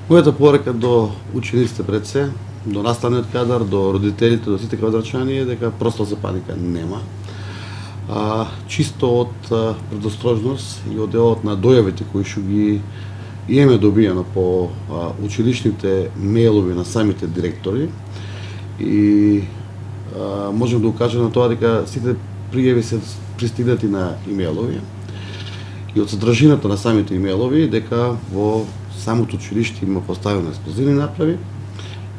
Мојата порака до учениците пред се, до наставниот кадар, до родителите, до сите квадрачани е дека просто за паника нема. Чисто од предосторожност и од делот на дојавите кои што ги имаме добиено по училишните мејлови на самите директори и можем да укажем на тоа дека сите пријави се пристигнати на имејлови и од содржината на самите имејлови дека во самото училиште има поставено експлозивни направи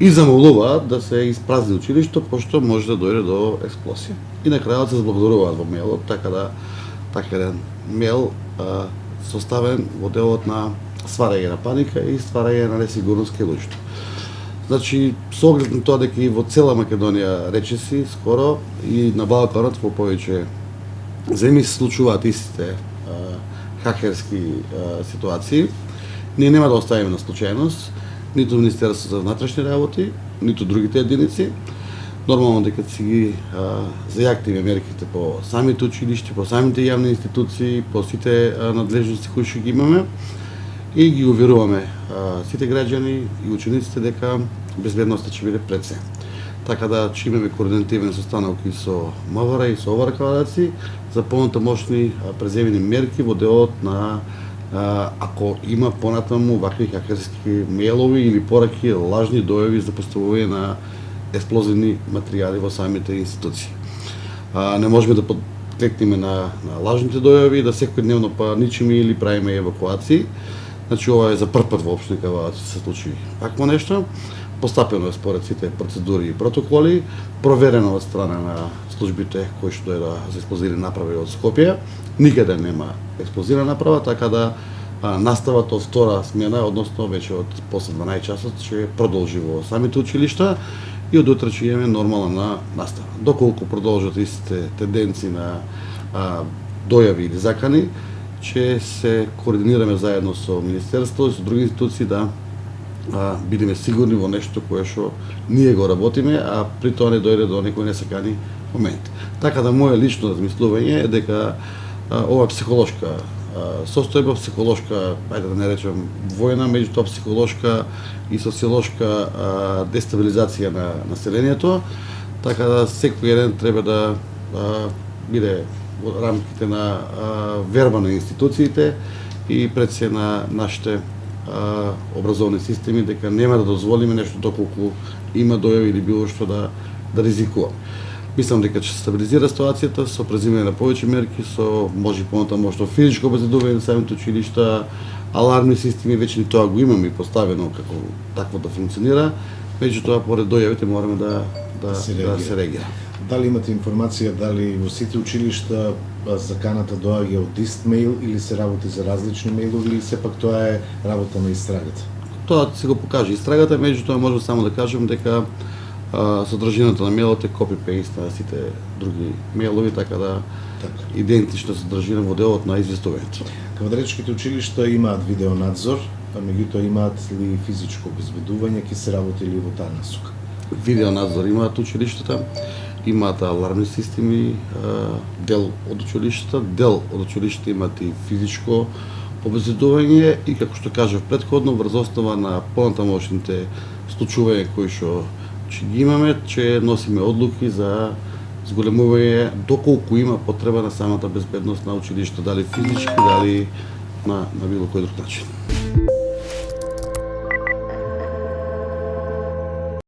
и замолуваат да се испразни училишто, пошто може да дојде до експлозија. И на крајот се зблагодаруваат во мејлот, така еден мејл составен во делот на стварање на паника и стварање на несигурност кај луѓето. Значи, со оглед на тоа дека и во цела Македонија речиси скоро и на Балканот во повеќе земји се случуваат истите хакерски ситуации, ние нема да оставиме на случајност, ниту Министерството за внатрешни работи, ниту другите единици. Нормално дека си ги зајактиме мерките по самите училишти, по самите јавни институции, по сите надлежности кои што ги имаме и ги уверуваме сите граѓани и учениците дека безбедноста ќе биде пред се. Така да ќе имаме координативен состанок и со МВР и со ОВР-квадаци за понатамошни преземени мерки во делот на ако има понатаму вакви хакерски мејлови или пораки, лажни дојави за поставување на експлозивни материјали во самите институции. Не можеме да подклекнеме на лажните дојави, да секојдневно ничиме или правиме евакуации. Значи, ова е за прв пат воопшто дека се случи такво нешто. Постапено е според сите процедури и протоколи, проверено од страна на службите кои што дојдоа за експлозивни направи од Скопје. Никаде нема експлозивна направа, така да наставата од втора смена, односно веќе од после 12 часот, ќе продолжи во самите училишта и од утре ќе имаме нормална настава. Доколку продолжат истите тенденции на дојави или закани, ќе се координираме заедно со Министерството и со други институции да бидеме сигурни во нешто кое што ние го работиме, а при тоа не дојде до некои несакани моменти. Така да моје лично размислување е дека ова психолошка состојба, психолошка, ајде да не речем војна, меѓутоа психолошка и социолошка дестабилизација на населението, така да секој еден треба да биде во рамките на верба на институциите и пред се на нашите образовни системи, дека нема да дозволиме нешто доколку има дојави или било што да ризикува. Мислам дека ќе се стабилизира ситуацијата со преземање на повеќе мерки, со може понатаму што физичко обезбедување на самите училишта, алармни системи, веќе ни тоа го имаме поставено како такво да функционира, меѓутоа поред дојавите мораме да се реагира. Дали имате информација дали во сите училишта заканата доаѓа од ист мејл или се работи за различни мејлови или сепак тоа е работа на истрагата? Тоа се го покаже истрагата, меѓутоа можам само да кажам дека содржината на мејлот е копи-пейст на сите други мејлови, така да идентична содржина во делот на известувањето. Квадречките училишта имаат видеонадзор, а меѓутоа имаат ли физичко обезбедување, ќе се работи ли во таа насока? Видеонадзор имаат училиштата, имаат алармни системи, дел од училиштата, дел од училиштата имаат и физичко обезбедување и како што кажав претходно, врз основа на понатамошните случувања кои што ги имаме, ќе носиме одлуки за зголемување доколку има потреба на самата безбедност на училиштето, дали физички, дали на било кој друг начин.